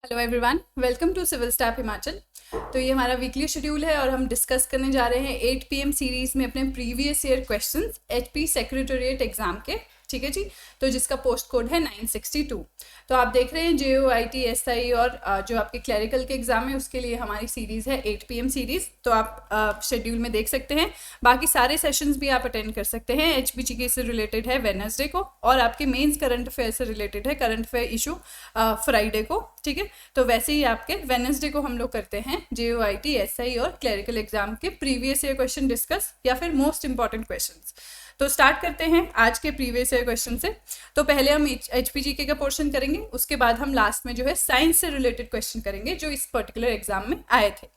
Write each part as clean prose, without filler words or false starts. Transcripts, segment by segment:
Hello everyone, welcome to civil staff Himachal. तो ये हमारा वीकली शेड्यूल है और हम डिस्कस करने जा रहे हैं 8 PM सीरीज़ में अपने previous year questions HP secretariat exam के। ठीक है जी। तो जिसका पोस्ट कोड है 962। तो आप देख रहे हैं JOIT SI और जो आपके क्लरिकल के एग्जाम है उसके लिए हमारी सीरीज़ है 8 PM सीरीज़। तो आप शेड्यूल में देख सकते हैं। बाकी सारे सेशंस भी आप अटेंड कर सकते हैं। HPGK से रिलेटेड है वेडनेसडे को, और आपके मेंस करंट अफेयर से रिलेटेड है करंट अफेयर इशू फ्राइडे को। ठीक है। तो वैसे ही आपके वेडनेसडे को हम लोग करते हैं JOIT SI और क्लरिकल एग्जाम के प्रीवियस ईयर क्वेश्चन डिस्कस या फिर मोस्ट इंपॉर्टेंट क्वेश्चंस। तो स्टार्ट करते हैं आज के प्रीवियस ईयर क्वेश्चन से। तो पहले हम HPGK का पोर्शन करेंगे, उसके बाद हम लास्ट में जो है साइंस से रिलेटेड क्वेश्चन करेंगे जो इस पर्टिकुलर एग्जाम में आए थे।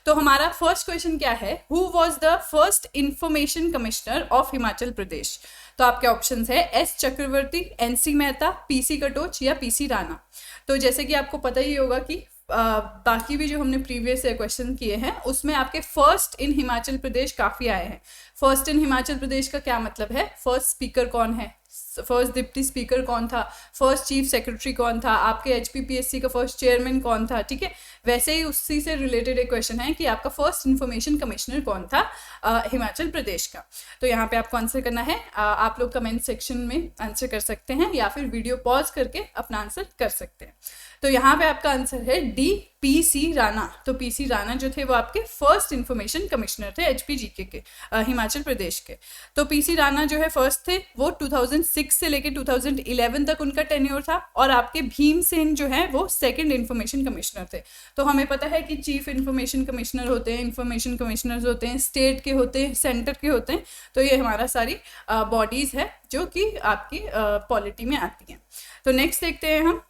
तो हमारा फर्स्ट क्वेश्चन क्या है, who was the first information commissioner of Himachal Pradesh. तो आपके ऑप्शंस है S चक्रवर्ती, NC मेहता, PC कटोच या PC राणा। तो जैसे कि आपको पता ही होगा कि बाकी भी जो हमने प्रीवियस क्वेश्चन किए हैं उसमें आपके फर्स्ट इन हिमाचल प्रदेश काफ़ी आए हैं। फर्स्ट इन हिमाचल प्रदेश का क्या मतलब है, फर्स्ट स्पीकर कौन है, फर्स्ट डिप्टी स्पीकर कौन था, फर्स्ट चीफ सेक्रेटरी कौन था, आपके HPPSC का फर्स्ट चेयरमैन कौन था। ठीक है। वैसे ही उसी से रिलेटेड एक क्वेश्चन है कि आपका फर्स्ट इंफॉर्मेशन कमिश्नर कौन था हिमाचल प्रदेश का। तो यहाँ पे आपको आंसर करना है। आप लोग कमेंट सेक्शन में आंसर कर सकते हैं या फिर वीडियो पॉज करके अपना आंसर कर सकते हैं। तो यहाँ पे आपका आंसर है D PC राणा। तो PC राणा जो थे वो आपके फर्स्ट इंफॉर्मेशन कमिश्नर थे HPGK के हिमाचल प्रदेश के। तो PC राणा जो है फर्स्ट थे, वो 2006 से लेके 2011 तक उनका टेन्योर था। और आपके भीम सेन जो है वो सेकंड इंफॉर्मेशन कमिश्नर थे। तो हमें पता है कि चीफ इंफॉर्मेशन कमिश्नर होते हैं, इंफॉर्मेशन कमिश्नर्स होते हैं, स्टेट के होते हैं, सेंटर के होते हैं। तो ये हमारा सारी बॉडीज़ है जो कि आपकी पॉलिटी में आती हैं। तो नेक्स्ट देखते हैं हम।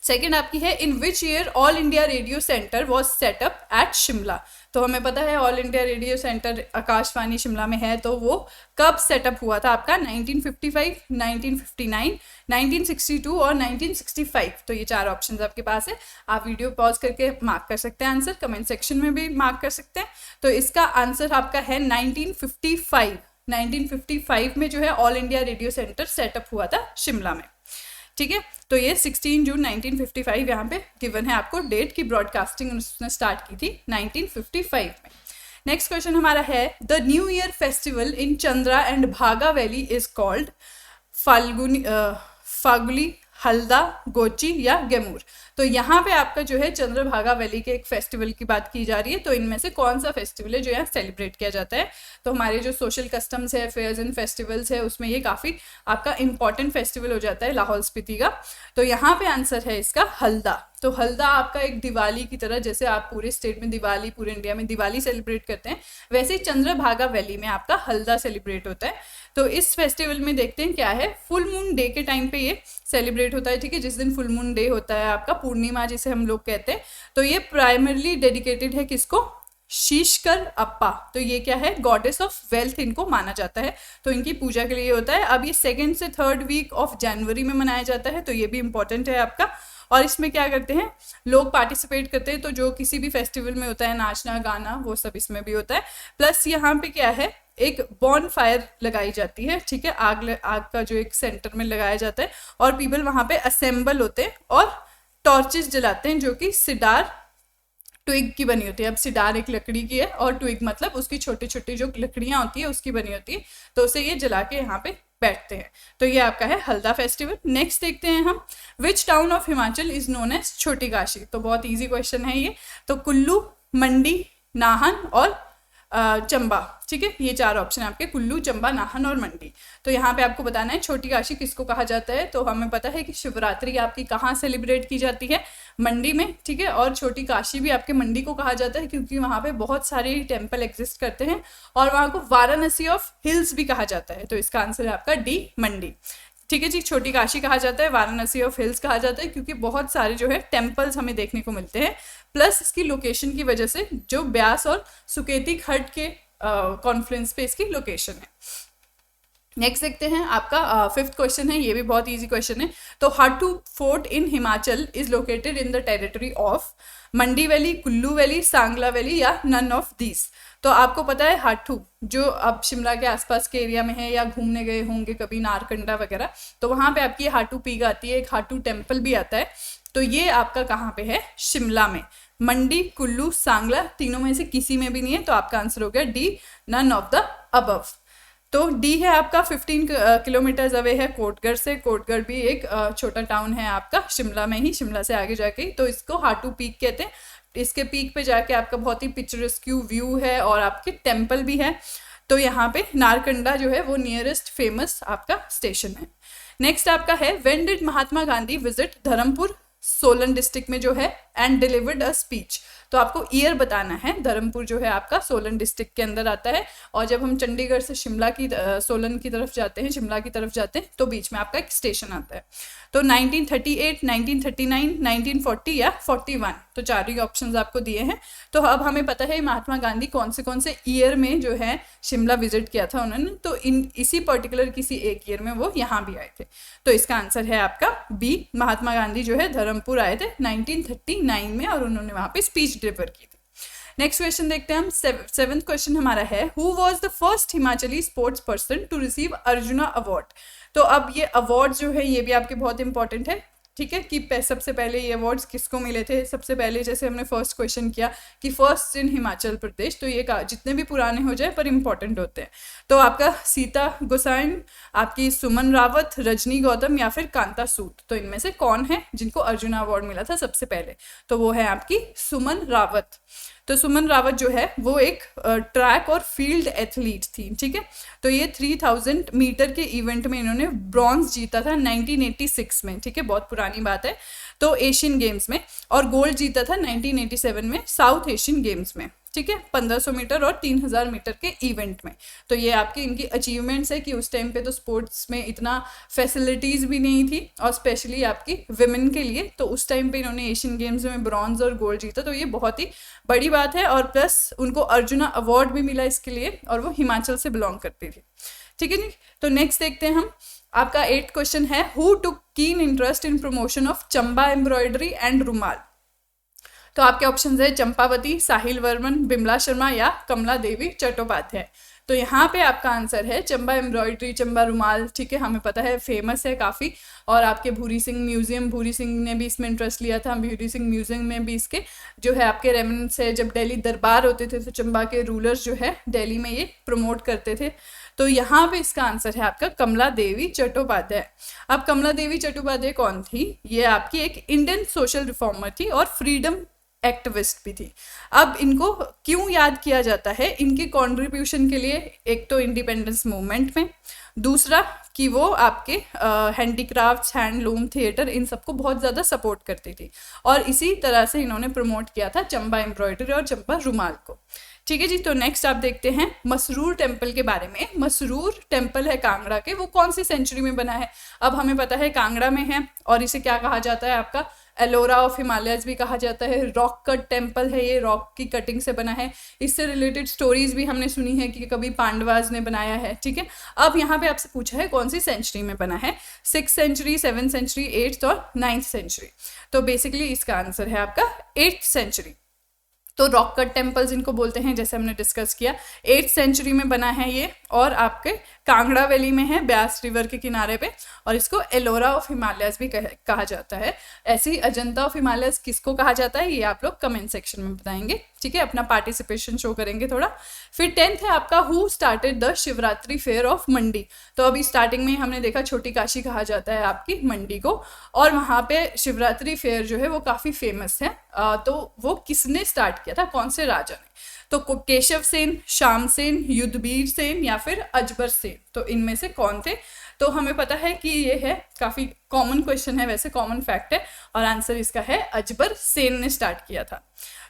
सेकेंड आपकी है, in which year All India Radio centre was set up at Shimla. तो हमें पता है All India Radio centre Akashvani Shimla में है, तो वो कब सेटअप हुआ था आपका, 1955, 1959, 1962 और 1965। तो ये चार ऑप्शंस आपके पास है। आप वीडियो पॉज करके मार्क कर सकते हैं आंसर, कमेंट सेक्शन में भी मार्क कर सकते हैं। तो इसका आंसर आपका है 1955। 1955 में जो है All India Radio centre setup हुआ था शिमला में। ठीक है। तो ये 16 जून 1955 यहाँ पे गिवन है आपको डेट की ब्रॉडकास्टिंग उसने स्टार्ट की थी 1955 में। नेक्स्ट क्वेश्चन हमारा है, the new year festival in Chandra and भागा वैली इज कॉल्ड फागुली, हल्दा, गोची या गेमूर। तो यहाँ पे आपका जो है चंद्रभागा वैली के एक फेस्टिवल की बात की जा रही है। तो इनमें से कौन सा फेस्टिवल है जो यहाँ सेलिब्रेट किया जाता है। तो हमारे जो सोशल कस्टम्स है, फेयर्स एंड फेस्टिवल्स है, उसमें ये काफ़ी आपका इंपॉर्टेंट फेस्टिवल हो जाता है लाहौल स्पीति का। तो यहाँ पे आंसर है इसका हल्दा। तो हल्दा आपका एक दिवाली की तरह, जैसे आप पूरे स्टेट में दिवाली, पूरे इंडिया में दिवाली सेलिब्रेट करते हैं, वैसे ही चंद्रभागा वैली में आपका हल्दा सेलिब्रेट होता है। तो इस फेस्टिवल में देखते हैं क्या है, फुल मून डे के टाइम पे ये सेलिब्रेट होता है। ठीक है। जिस दिन फुल मून डे होता है आपका, पूर्णिमा जिसे हम लोग कहते हैं, तो ये प्राइमरली डेडिकेटेड है किसको, शीशकर अप्पा। तो ये क्या है, गॉडेस ऑफ वेल्थ इनको माना जाता है। तो इनकी पूजा के लिए होता है। अब ये 2nd से 3rd वीक ऑफ जनवरी में मनाया जाता है। तो ये भी इंपॉर्टेंट है आपका। और इसमें क्या करते हैं लोग, पार्टिसिपेट करते हैं। तो जो किसी भी फेस्टिवल में होता है, नाचना गाना, वो सब इसमें भी होता है। प्लस यहाँ पे क्या है, एक बॉन फायर लगाई जाती है। ठीक है। आग का जो एक सेंटर में लगाया जाता है और पीपल वहाँ पे असेंबल होते हैं और टॉर्चेस जलाते हैं जो कि सिडार ट्विग की बनी होती है। अब सिडार एक लकड़ी की है और ट्विग मतलब उसकी छोटी छोटी जो लकड़ियाँ होती है उसकी बनी होती है। तो उसे ये जला के यहाँ पे बैठते हैं। तो ये आपका है हल्दा फेस्टिवल। नेक्स्ट देखते हैं हम, which town of Himachal is known as Chhoti Kashi. तो बहुत ईजी क्वेश्चन है ये। तो कुल्लू, मंडी, नाहन और चंबा। ठीक है। ये चार ऑप्शन आपके, कुल्लू, चंबा, नाहन और मंडी। तो यहाँ पे आपको बताना है छोटी काशी किसको कहा जाता है। तो हमें पता है कि शिवरात्रि आपकी कहाँ सेलिब्रेट की जाती है, मंडी में। ठीक है। और छोटी काशी भी आपके मंडी को कहा जाता है क्योंकि वहाँ पे बहुत सारे टेम्पल एग्जिस्ट करते हैं और वहाँ को वाराणसी ऑफ हिल्स भी कहा जाता है। तो इसका आंसर है आपका D मंडी। ठीक है जी। छोटी काशी कहा जाता है, वाराणसी ऑफ हिल्स कहा जाता है क्योंकि बहुत सारे जो है टेम्पल्स हमें देखने को मिलते हैं। प्लस इसकी लोकेशन की वजह से जो ब्यास और सुकेती खड्ड के कॉन्फ्लुएंस पे इसकी लोकेशन है। नेक्स्ट देखते हैं आपका फिफ्थ क्वेश्चन है, ये भी बहुत इजी क्वेश्चन है। तो Hatu fort in Himachal is located in the territory of Mandi valley, Kullu valley, Sangla valley या नन ऑफ दीज। तो आपको पता है हाटू जो अब शिमला के आसपास के एरिया में है, या घूमने गए होंगे कभी नारकंडा वगैरह, तो वहाँ पे आपकी हाटू पीक आती है, एक हाटू टेम्पल भी आता है। तो ये आपका कहाँ पे है? शिमला में। मंडी, कुल्लू, सांगला, तीनों में से किसी में भी नहीं है, तो आपका आंसर हो गया D, none of the above. तो डी है आपका 15 किलोमीटर्स अवे है कोटगढ़ से। कोटगढ़ भी एक छोटा टाउन है आपका शिमला में ही, शिमला से आगे जाके, तो इसको हाटू पीक कहते हैं। इसके पीक पे जाके आपका बहुत ही पिक्चरस्क्यू व्यू है और आपके टेम्पल भी है। तो यहाँ पे नारकंडा जो है वो नियरेस्ट फेमस आपका स्टेशन है। नेक्स्ट आपका है, when did Mahatma Gandhi visit Dharampur, Solan district में जो है, एंड डिलीवर्ड अ स्पीच। तो आपको ईयर बताना है। धर्मपुर जो है आपका सोलन डिस्ट्रिक्ट के अंदर आता है, और जब हम चंडीगढ़ से शिमला की सोलन की तरफ जाते हैं, शिमला की तरफ जाते हैं, तो बीच में आपका एक स्टेशन आता है। तो 1938, 1939, 1940 या 41, तो चार ही ऑप्शंस आपको दिए हैं। तो अब हमें पता है महात्मा गांधी कौन से ईयर में जो है शिमला विजिट किया था उन्होंने, तो इसी पर्टिकुलर किसी एक ईयर में वो यहाँ भी आए थे। तो इसका आंसर है आपका बी, महात्मा गांधी जो है धर्मपुर आए थे 1939 में, और उन्होंने वहाँ पे स्पीच डिलीवर की थी। नेक्स्ट क्वेश्चन देखते हैं हम। सेवेंथ क्वेश्चन हमारा है, who was the first Himachali sports person to receive Arjuna award. तो अब ये अवार्ड जो है ये भी आपके बहुत इंपॉर्टेंट है, ठीक है, कि सबसे पहले ये अवार्ड्स किसको मिले थे। सबसे पहले जैसे हमने फर्स्ट क्वेश्चन किया कि फर्स्ट इन हिमाचल प्रदेश, तो ये जितने भी पुराने हो जाए पर इंपॉर्टेंट होते हैं। तो आपका सीता गोसाइन, आपकी सुमन रावत, रजनी गौतम या फिर कांता सूद, तो इनमें से कौन है जिनको अर्जुना अवार्ड मिला था सबसे पहले? तो वो है आपकी सुमन रावत। तो सुमन रावत जो है वो एक ट्रैक और फील्ड एथलीट थी, ठीक है। तो ये 3000 मीटर के इवेंट में इन्होंने ब्रॉन्ज जीता था 1986 में, ठीक है, बहुत पुरानी बात है। तो एशियन गेम्स में, और गोल्ड जीता था 1987 में साउथ एशियन गेम्स में, ठीक है, 1500 मीटर और 3000 मीटर के इवेंट में। तो ये आपकी इनकी अचीवमेंट्स है कि उस टाइम पे तो स्पोर्ट्स में इतना फैसिलिटीज़ भी नहीं थी, और स्पेशली आपकी विमेन के लिए, तो उस टाइम पे इन्होंने एशियन गेम्स में ब्रॉन्ज और गोल्ड जीता, तो ये बहुत ही बड़ी बात है। और प्लस उनको अर्जुना अवार्ड भी मिला इसके लिए, और वो हिमाचल से बिलोंग करती थी, ठीक है जी। तो नेक्स्ट देखते हैं हम। आपका 8th क्वेश्चन है, who took keen interest in promotion of Chamba embroidery and रुमाल। तो आपके ऑप्शंस है चंपावती, साहिल वर्मन, बिमला शर्मा या कमला देवी चट्टोपाध्याय। तो यहाँ पे आपका आंसर है चंबा एम्ब्रॉयडरी, चंबा रुमाल, ठीक है, हमें पता है फेमस है काफ़ी। और आपके भूरी सिंह म्यूजियम, भूरी सिंह ने भी इसमें इंटरेस्ट लिया था। भूरी सिंह म्यूजियम में भी इसके जो है आपके रेमिनेंट्स है, जब दिल्ली दरबार होते थे तो चंबा के रूलर्स जो है दिल्ली में ये प्रमोट करते थे। तो यहाँ पे इसका आंसर है आपका कमला देवी चट्टोपाध्याय। अब कमला देवी चट्टोपाध्याय कौन थी? ये आपकी एक इंडियन सोशल रिफॉर्मर थी और फ्रीडम एक्टिविस्ट भी थी। अब इनको क्यों याद किया जाता है? इनके कंट्रीब्यूशन के लिए, एक तो इंडिपेंडेंस मूवमेंट में, दूसरा कि वो आपके हैंडीक्राफ्ट्स, हैंडलूम, थिएटर, इन सबको बहुत ज़्यादा सपोर्ट करती थी, और इसी तरह से इन्होंने प्रमोट किया था चंबा एम्ब्रॉयडरी और चंबा रुमाल को, ठीक है जी। तो नेक्स्ट आप देखते हैं मसरूर टेम्पल के बारे में। मसरूर टेम्पल है कांगड़ा के, वो कौन सी सेंचुरी में बना है? अब हमें पता है कांगड़ा में है, और इसे क्या कहा जाता है? आपका एलोरा ऑफ हिमालयस भी कहा जाता है। रॉक कट टेम्पल है, ये रॉक की कटिंग से बना है। इससे रिलेटेड स्टोरीज भी हमने सुनी है कि कभी पांडवाज ने बनाया है, ठीक है। अब यहाँ पे आपसे पूछा है कौन सी सेंचुरी में बना है? 6th century, 7th century, 8th और 9th सेंचुरी। तो बेसिकली इसका आंसर है आपका 8th सेंचुरी। तो रॉक कट टेम्पल्स इनको बोलते हैं, जैसे हमने डिस्कस किया। 8th सेंचुरी में बना है ये, और आपके कांगड़ा वैली में है, ब्यास रिवर के किनारे पे, और इसको एलोरा ऑफ हिमालयस भी कहा जाता है। ऐसे ही अजंता ऑफ हिमालयस किसको कहा जाता है, ये आप लोग कमेंट सेक्शन में बताएंगे, ठीक है, अपना पार्टिसिपेशन शो करेंगे थोड़ा। फिर 10th है आपका, who started the Shivratri fair of Mandi. तो अभी स्टार्टिंग में हमने देखा छोटी काशी कहा जाता है आपकी मंडी को, और वहाँ पे शिवरात्रि फेयर जो है वो काफ़ी फेमस है। तो वो किसने स्टार्ट किया था, कौन से राजा ने? तो केशव सेन, श्याम सेन, युद्धवीर सेन या फिर अजबर सेन, तो इनमें से कौन थे? तो हमें पता है कि ये है, काफ़ी कॉमन क्वेश्चन है, वैसे कॉमन फैक्ट है, और आंसर इसका है अजबर सेन ने स्टार्ट किया था।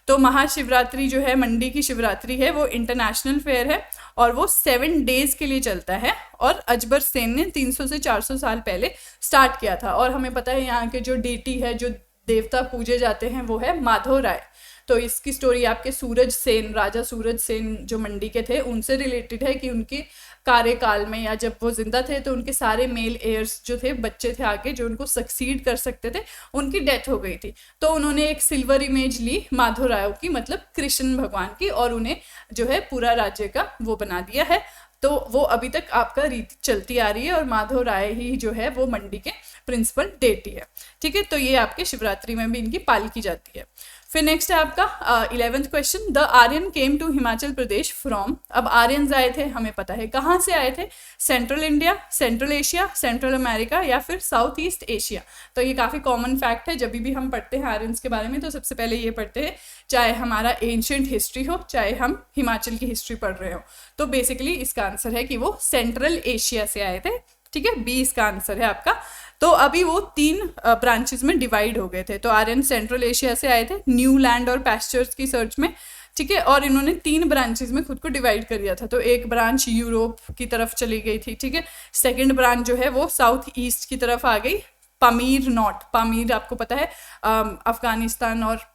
तो महाशिवरात्रि जो है, मंडी की शिवरात्रि है, वो इंटरनेशनल फेयर है, और वो 7 डेज के लिए चलता है, और अजबर सेन ने 300 से 400 साल पहले स्टार्ट किया था। और हमें पता है यहाँ के जो डेटी है, जो देवता पूजे जाते हैं, वो है माधव राय। तो इसकी स्टोरी आपके सूरज सेन, राजा सूरज सेन जो मंडी के थे उनसे रिलेटेड है कि उनके कार्यकाल में या जब वो जिंदा थे तो उनके सारे मेल एयर्स जो थे, बच्चे थे आगे जो उनको सक्सीड कर सकते थे, उनकी डेथ हो गई थी। तो उन्होंने एक सिल्वर इमेज ली माधव राय की, मतलब कृष्ण भगवान की, और उन्हें जो है पूरा राज्य का वो बना दिया है। तो वो अभी तक आपका रीति चलती आ रही है और माधव राय ही जो है वो मंडी के प्रिंसिपल डेटी है। ठीक है, तो ये आपके शिवरात्रि में भी इनकी पाल की जाती है। फिर नेक्स्ट है आपका 11th question, the Aryan came to Himachal Pradesh from. अब आर्यंस आए थे, हमें पता है कहाँ से आए थे, central India, central Asia, central America या फिर साउथ ईस्ट एशिया। तो ये काफ़ी कॉमन फैक्ट है, जब भी हम पढ़ते हैं आर्यंस के बारे में तो सबसे पहले ये पढ़ते हैं, चाहे हमारा एंशियंट हिस्ट्री हो चाहे हम हिमाचल की हिस्ट्री पढ़ रहे हो। तो बेसिकली इसका आंसर है कि वो सेंट्रल एशिया से आए थे। ठीक है, बी इसका आंसर है आपका। तो अभी वो 3 ब्रांचेस में डिवाइड हो गए थे। तो आर्यन सेंट्रल एशिया से आए थे न्यू लैंड और पैस्चर्स की सर्च में। ठीक है, और इन्होंने 3 ब्रांचेस में खुद को डिवाइड कर दिया था। तो एक ब्रांच यूरोप की तरफ चली गई थी। ठीक है, सेकंड ब्रांच जो है वो साउथ ईस्ट की तरफ आ गई, पामीर नॉट। पामीर आपको पता है अफगानिस्तान और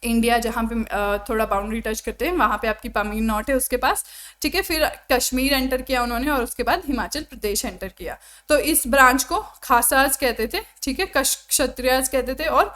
इंडिया जहाँ पे थोड़ा बाउंड्री टच करते हैं वहाँ पे आपकी पामीर नॉट है उसके पास। ठीक है, फिर कश्मीर एंटर किया उन्होंने और उसके बाद हिमाचल प्रदेश एंटर किया। तो इस ब्रांच को खासाज कहते थे। ठीक है, क्षत्रियाज कहते थे, और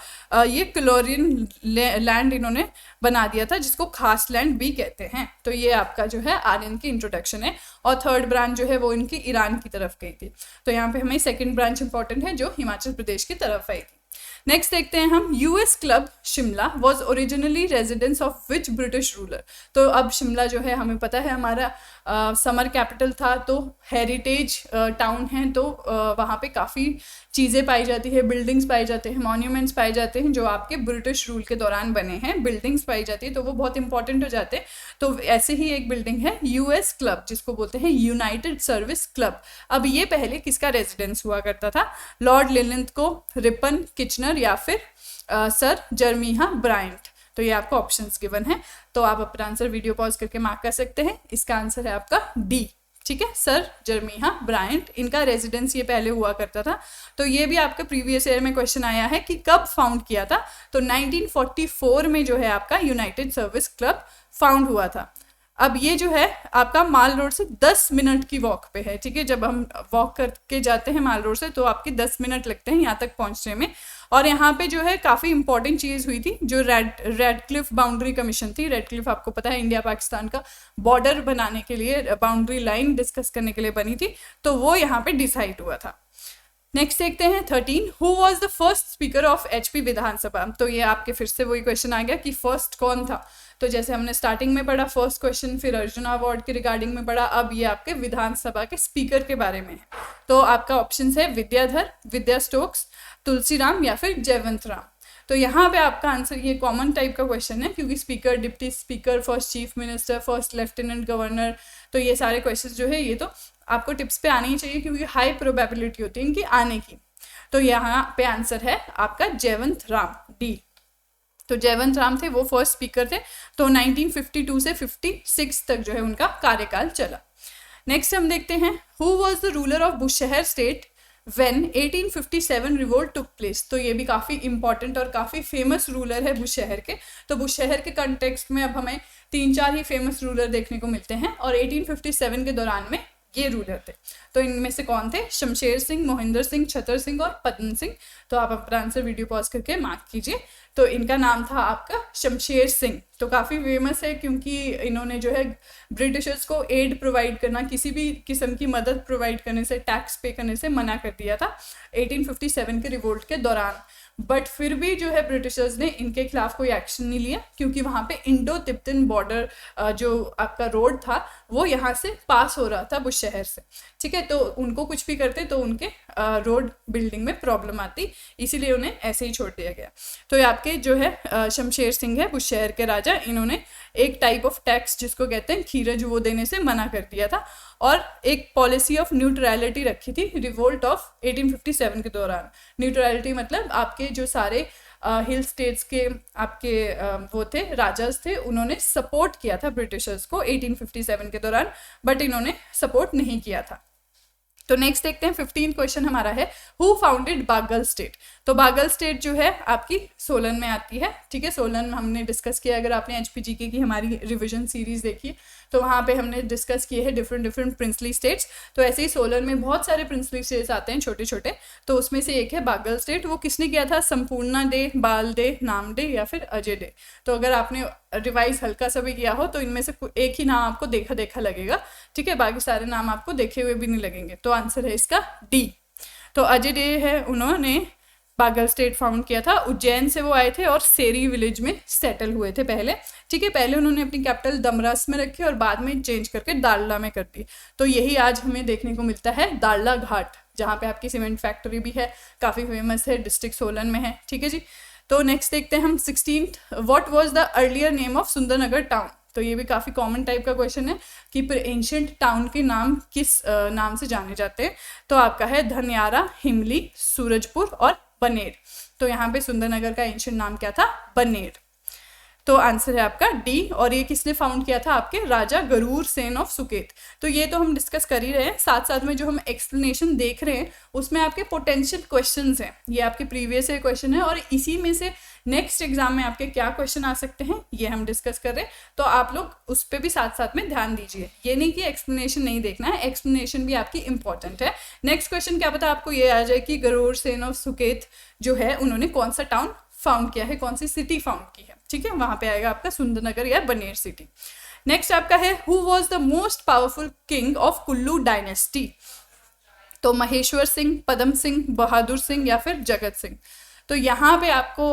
ये क्लोरियन लैंड इन्होंने बना दिया था जिसको खास लैंड भी कहते हैं। तो ये आपका जो है आर्यन की इंट्रोडक्शन है। और थर्ड ब्रांच जो है वो इनकी ईरान की तरफ गई थी। तो यहाँ पे हमें सेकेंड ब्रांच इंपॉर्टेंट है जो हिमाचल प्रदेश की तरफ आई थी। नेक्स्ट देखते हैं हम, US club Shimla was originally residence of which British ruler. तो अब शिमला जो है हमें पता है हमारा समर कैपिटल था, तो हेरिटेज टाउन है, तो वहाँ पे काफ़ी चीज़ें पाई जाती है, बिल्डिंग्स पाए जाते हैं, मॉन्यूमेंट्स पाए जाते हैं जो आपके ब्रिटिश रूल के दौरान बने हैं, बिल्डिंग्स पाई जाती है, तो वो बहुत इंपॉर्टेंट हो जाते हैं। तो ऐसे ही एक बिल्डिंग है यूएस क्लब जिसको बोलते हैं यूनाइटेड सर्विस क्लब। अब ये पहले किसका रेजिडेंस हुआ करता था, लॉर्ड लिलिंथ को, रिपन, किचनर या फिर सर जर्मीहा ब्रायंट। तो ये आपको ऑप्शंस गिवन है, तो आप अपना आंसर वीडियो पॉज करके मार्क कर सकते हैं। इसका आंसर है आपका डी। ठीक है, सर जर्मीहा ब्रायंट, इनका रेजिडेंस ये पहले हुआ करता था। तो ये भी आपका प्रीवियस ईयर में क्वेश्चन आया है कि कब फाउंड किया था। तो 1944 में जो है आपका यूनाइटेड सर्विस क्लब फाउंड हुआ था। अब ये जो है आपका माल रोड से 10 मिनट की वॉक पे है। ठीक है, जब हम वॉक करके जाते हैं माल रोड से तो आपके 10 मिनट लगते हैं यहाँ तक पहुँचने में। और यहाँ पे जो है काफ़ी इंपॉर्टेंट चीज़ हुई थी, जो रेडक्लिफ बाउंड्री कमीशन थी। रेडक्लिफ आपको पता है इंडिया पाकिस्तान का बॉर्डर बनाने के लिए, बाउंड्री लाइन डिस्कस करने के लिए बनी थी, तो वो यहाँ पे डिसाइड हुआ था। नेक्स्ट देखते हैं 13, who was the first speaker of HP Vidhansabha. तो ये आपके फिर से वही क्वेश्चन आ गया कि फर्स्ट कौन था। तो जैसे हमने स्टार्टिंग में पढ़ा फर्स्ट क्वेश्चन, फिर अर्जुन अवार्ड के रिगार्डिंग में पढ़ा, अब ये आपके विधानसभा के स्पीकर के बारे में है। तो आपका ऑप्शन है विद्याधर, विद्या स्टोक्स, तुलसीराम या फिर जयवंत राम। तो यहाँ पे आपका आंसर, ये कॉमन टाइप का क्वेश्चन है क्योंकि speaker, deputy speaker, first chief minister, first lieutenant governor, तो ये सारे क्वेश्चन जो है ये तो आपको टिप्स पे आने ही चाहिए क्योंकि हाई प्रोबेबिलिटी होती है इनकी आने की। तो यहाँ पे आंसर है आपका जयवंत राम, डी। तो जयवंत राम थे, वो फर्स्ट स्पीकर थे। तो 1952 से 56 तक जो है उनका कार्यकाल चला। नेक्स्ट हम देखते हैं, who was the ruler of Bushahr state when 1857 revolt took place. तो ये भी काफ़ी इंपॉर्टेंट और काफ़ी फेमस रूलर है बुशहर के। तो बुशहर के कंटेक्स्ट में अब हमें 3-4 ही फेमस रूलर देखने को मिलते हैं और 1857 के दौरान में ये रूलर थे। तो इनमें से कौन थे, शमशेर सिंह, मोहिंदर सिंह, छतर सिंह और पद्म सिंह। तो आप अपना आंसर वीडियो पॉज करके मार्क कीजिए। तो इनका नाम था आपका शमशेर सिंह। तो काफ़ी फेमस है क्योंकि इन्होंने जो है ब्रिटिशर्स को एड प्रोवाइड करना, किसी भी किस्म की मदद प्रोवाइड करने से, टैक्स पे करने से मना कर दिया था 1857 के रिवोल्ट के दौरान। बट फिर भी जो है ब्रिटिशर्स ने इनके खिलाफ कोई एक्शन नहीं लिया क्योंकि वहाँ पे इंडो तिब्बतन बॉर्डर जो आपका रोड था वो यहाँ से पास हो रहा था बुशहर से। ठीक है, तो उनको कुछ भी करते तो उनके रोड बिल्डिंग में प्रॉब्लम आती, इसीलिए उन्हें ऐसे ही छोड़ दिया गया। तो ये आपके जो है शमशेर सिंह है बुशहर के राजा, इन्होंने एक टाइप ऑफ टैक्स जिसको कहते हैं खीरज, वो देने से मना कर दिया था और एक पॉलिसी ऑफ न्यूट्रलिटी रखी थी रिवोल्ट ऑफ 1857 के दौरान। न्यूट्रलिटी मतलब आपके जो सारे हिल स्टेट्स के आपके वो थे, राजास थे, उन्होंने सपोर्ट किया था ब्रिटिशर्स को 1857 के दौरान, बट इन्होंने सपोर्ट नहीं किया था। तो नेक्स्ट देखते हैं 15 क्वेश्चन हमारा है, हु फाउंडेड बागल स्टेट। तो बागल स्टेट जो है आपकी सोलन में आती है, ठीक है। सोलन हमने डिस्कस किया, अगर आपने HPGK की हमारी रिवीजन सीरीज देखी तो वहाँ पे हमने डिस्कस किए हैं डिफरेंट प्रिंसली स्टेट्स। तो ऐसे ही सोलन में बहुत सारे प्रिंसली स्टेट्स आते हैं छोटे छोटे, तो उसमें से एक है बागल स्टेट। वो किसने किया था? संपूर्णा डे, बाल डे, नाम डे या फिर अजय डे। तो अगर आपने रिवाइज हल्का सा भी किया हो तो इनमें से एक ही नाम आपको देखा देखा लगेगा, ठीक है, बाकी सारे नाम आपको देखे हुए भी नहीं लगेंगे। तो आंसर है इसका डी। तो अजय डे है, उन्होंने बागल स्टेट फाउंड किया था। उज्जैन से वो आए थे और सेरी विलेज में सेटल हुए थे पहले, ठीक है। पहले उन्होंने अपनी कैपिटल दमरस में रखी और बाद में चेंज करके दाड़ला में कर दी। तो यही आज हमें देखने को मिलता है, दाड़ला घाट, जहाँ पे आपकी सीमेंट फैक्ट्री भी है, काफ़ी फेमस है, डिस्ट्रिक्ट सोलन में है, ठीक है जी। तो नेक्स्ट देखते हैं हम 16th, what was the earlier name of Sundarnagar town. तो ये भी काफ़ी कॉमन टाइप का क्वेश्चन है कि एंशियंट टाउन के नाम किस नाम से जाने जाते हैं। तो आपका है धनियारा, हिमली, सूरजपुर और बनेर। तो यहाँ पे सुंदरनगर का एंशियंट नाम क्या था? बनेर। तो आंसर है आपका डी। और ये किसने फाउंड किया था? आपके राजा गरूर सेन ऑफ सुकेत। तो ये तो हम डिस्कस कर ही रहे हैं, साथ साथ में जो हम एक्सप्लेनेशन देख रहे हैं उसमें आपके पोटेंशियल क्वेश्चंस हैं, ये आपके प्रीवियस ईयर क्वेश्चन है और इसी में से नेक्स्ट एग्जाम में आपके क्या क्वेश्चन आ सकते हैं ये हम डिस्कस कर रहे हैं। तो आप लोग उस पर भी साथ साथ में ध्यान दीजिए, ये नहीं कि एक्सप्लेनेशन नहीं देखना है, एक्सप्लेनेशन भी आपकी इंपॉर्टेंट है। नेक्स्ट क्वेश्चन क्या पता आपको ये आ जाए कि गरूर सेन ऑफ सुकेत जो है उन्होंने कौन सा टाउन फाउंड किया है, कौन सी सिटी फाउंड की है, ठीक है। वहां पे आएगा आपका सुंदरनगर या बनेर सिटी। नेक्स्ट आपका है, who was the most powerful king of Kullu dynasty. तो महेश्वर सिंह, पदम सिंह, बहादुर सिंह या फिर जगत सिंह। तो यहाँ पे आपको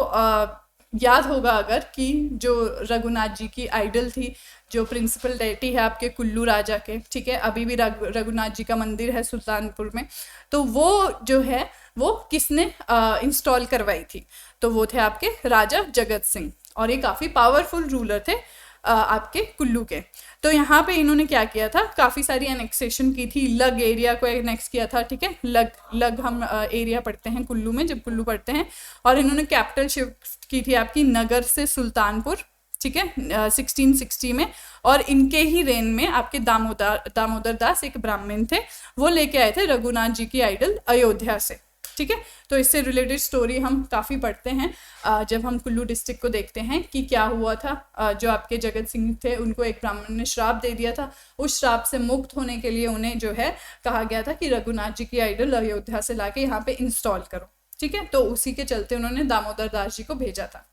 याद होगा अगर कि जो रघुनाथ जी की आइडल थी, जो प्रिंसिपल डेटी है आपके कुल्लू राजा के, ठीक है, अभी भी रघुनाथ जी का मंदिर है सुल्तानपुर में, तो वो जो है वो किसने इंस्टॉल करवाई थी? तो वो थे आपके राजा जगत सिंह, और ये काफ़ी पावरफुल रूलर थे आपके कुल्लू के। तो यहाँ पे इन्होंने क्या किया था, काफ़ी सारी एनेक्सेशन की थी, लग एरिया को एनेक्स किया था, ठीक है। लग हम एरिया पढ़ते हैं कुल्लू में जब कुल्लू पढ़ते हैं। और इन्होंने कैपिटल शिफ्ट की थी आपकी नगर से सुल्तानपुर, ठीक है, 1660 में। और इनके ही रेन में आपके दामोदर दास एक ब्राह्मण थे, वो लेके आए थे रघुनाथ जी की आइडल अयोध्या से, ठीक है। तो इससे रिलेटेड स्टोरी हम काफ़ी पढ़ते हैं जब हम कुल्लू डिस्ट्रिक्ट को देखते हैं कि क्या हुआ था। जो आपके जगत सिंह थे उनको एक ब्राह्मण ने श्राप दे दिया था, उस श्राप से मुक्त होने के लिए उन्हें जो है कहा गया था कि रघुनाथ जी की आइडल अयोध्या से लाके यहाँ पे इंस्टॉल करो, ठीक है। तो उसी के चलते उन्होंने दामोदर दास जी को भेजा था।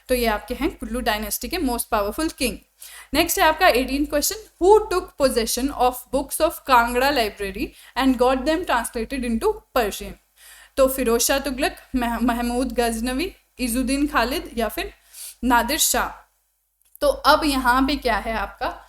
तो ये आपके हैं कुल्लू डायनेस्टी के मोस्ट पावरफुल किंग। नेक्स्ट है आपका 18th question, who took possession of books of Kangra library and got them translated into Persian. तो फिरोज शाह तुगलक, महमूद गजनवी, इजुद्दीन खालिद या फिर नादिर शाह। तो अब यहाँ पे क्या है आपका,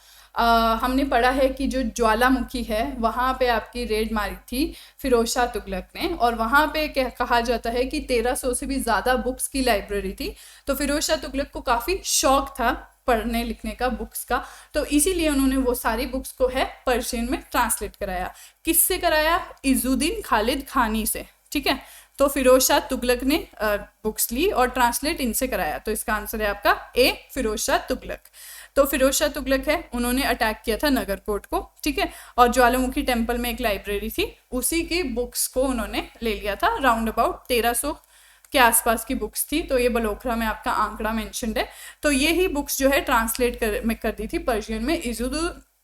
हमने पढ़ा है कि जो ज्वालामुखी है वहाँ पे आपकी रेड मारी थी फिरोज शाह तुगलक ने, और वहाँ पे क्या कहा जाता है कि 1300 से भी ज़्यादा बुक्स की लाइब्रेरी थी। तो फिरोज शाह तुगलक को काफ़ी शौक था पढ़ने लिखने का, बुक्स का, तो इसीलिए उन्होंने वो सारी बुक्स को है पर्शियन में ट्रांसलेट कराया। किससे कराया? इजुद्दीन खालिद खानी से, ठीक है। तो फिरोज शाह तुगलक ने बुक्स ली और ट्रांसलेट इनसे कराया। तो इसका आंसर है आपका ए, फिरोज शाह तुगलक। तो फिरोज शाह तुगलक है, उन्होंने अटैक किया था नगरकोट को, ठीक है, और ज्वालामुखी टेम्पल में एक लाइब्रेरी थी, उसी की बुक्स को उन्होंने ले लिया था। राउंड अबाउट 1300 के आसपास की बुक्स थी। तो ये बलोखरा में आपका आंकड़ा मेंशन्ड है। तो ये ही बुक्स जो है ट्रांसलेट कर दी थी पर्शियन में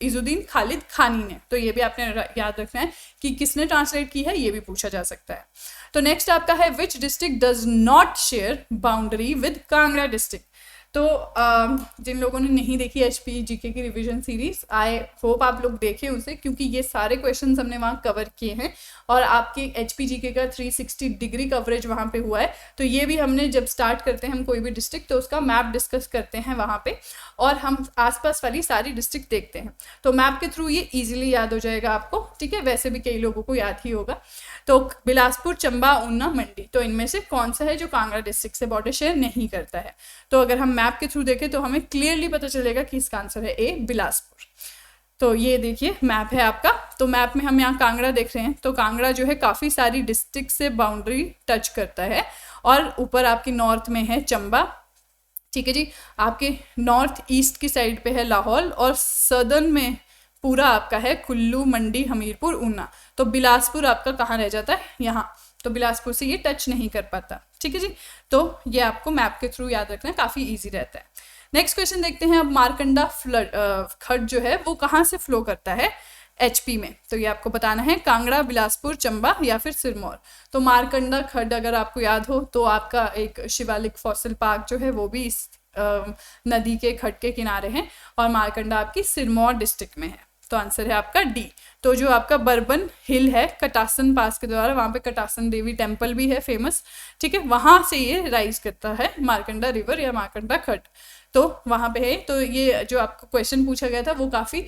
इजुद्दीन खालिद खानी ने। तो ये भी आपने याद रखना है कि किसने ट्रांसलेट की है, ये भी पूछा जा सकता है। तो नेक्स्ट आपका है, which district does not share boundary with Kangra district. तो जिन लोगों ने नहीं देखी HPGK की रिवीजन सीरीज, आई होप आप लोग देखें उसे, क्योंकि ये सारे क्वेश्चंस हमने वहाँ कवर किए हैं और आपके HPGK का 360 डिग्री कवरेज वहाँ पे हुआ है। तो ये भी हमने जब स्टार्ट करते हैं हम कोई भी डिस्ट्रिक्ट, तो उसका मैप डिस्कस करते हैं वहाँ पे, और हम आसपास वाली सारी डिस्ट्रिक्ट देखते हैं। तो मैप के थ्रू ये ईजिली याद हो जाएगा आपको, ठीक है। वैसे भी कई लोगों को याद ही होगा। तो बिलासपुर, चंबा, ऊना, मंडी, तो इनमें से कौन सा है जो कांगड़ा डिस्ट्रिक्ट से बॉर्डर शेयर नहीं करता है? तो अगर हम मैप के थ्रू देखें तो हमें क्लियरली पता चलेगा कि इसका आंसर है ए, बिलासपुर। तो ये देखिए मैप है आपका। तो मैप में हम यहाँ कांगड़ा देख रहे हैं, तो कांगड़ा जो है काफ़ी सारी डिस्ट्रिक्ट से बाउंड्री टच करता है, और ऊपर आपकी नॉर्थ में है चंबा, ठीक है जी। आपके नॉर्थ ईस्ट की साइड पे है लाहौल, और सदर्न में पूरा आपका है कुल्लू, मंडी, हमीरपुर, ऊना। तो बिलासपुर आपका कहाँ रह जाता है, यहाँ। तो बिलासपुर से ये टच नहीं कर पाता, ठीक है जी। तो ये आपको मैप के थ्रू याद रखना, काफ़ी ईजी रहता है। नेक्स्ट क्वेश्चन देखते हैं अब, मारकंडा खड्ड जो है वो कहाँ से फ्लो करता है एचपी में। तो ये आपको बताना है, कांगड़ा, बिलासपुर, चंबा या फिर सिरमौर। तो मारकंडा खड्ड अगर आपको याद हो तो आपका एक शिवालिक फॉसिल पार्क जो है वो भी इस नदी के खड्ड के किनारे हैं, और मारकंडा आपकी सिरमौर डिस्ट्रिक्ट में है। तो आंसर है आपका डी। तो जो आपका बर्बन हिल है कटासन पास के द्वारा, वहाँ पे कटासन देवी टेम्पल भी है फेमस, ठीक है, वहाँ से ये राइज करता है मारकंडा रिवर या मारकंडा खड्ड। तो वहाँ पे है। तो ये जो आपको क्वेश्चन पूछा गया था वो काफ़ी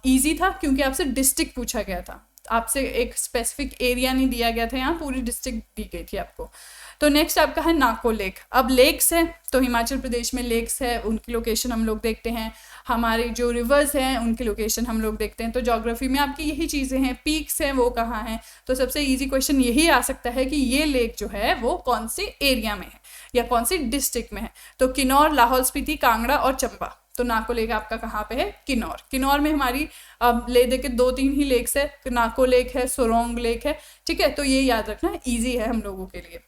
इजी था, क्योंकि आपसे डिस्ट्रिक्ट पूछा गया था, आपसे एक स्पेसिफिक एरिया नहीं दिया गया था, यहाँ पूरी डिस्ट्रिक्ट दी गई थी आपको। तो नेक्स्ट आपका है नाको लेक। अब लेक्स है तो हिमाचल प्रदेश में लेक्स है, उनकी लोकेशन हम लोग देखते हैं। हमारे जो रिवर्स हैं उनकी लोकेशन हम लोग देखते हैं। तो ज्योग्राफी में आपकी यही चीज़ें हैं। पीक्स हैं वो कहाँ हैं, तो सबसे इजी क्वेश्चन यही आ सकता है कि ये लेक जो है वो कौन से एरिया में है या कौन सी डिस्ट्रिक्ट में है। तो किन्नौर, लाहौल स्पीति, कांगड़ा और चंबा। तो नाको लेक आपका कहाँ पे है, किन्नौर। किन्नौर में हमारी ले दे के 2-3 ही लेक्स है, नाको लेक है, सोरोंग लेक है, ठीक है। तो ये याद रखना ईजी है हम लोगों के लिए।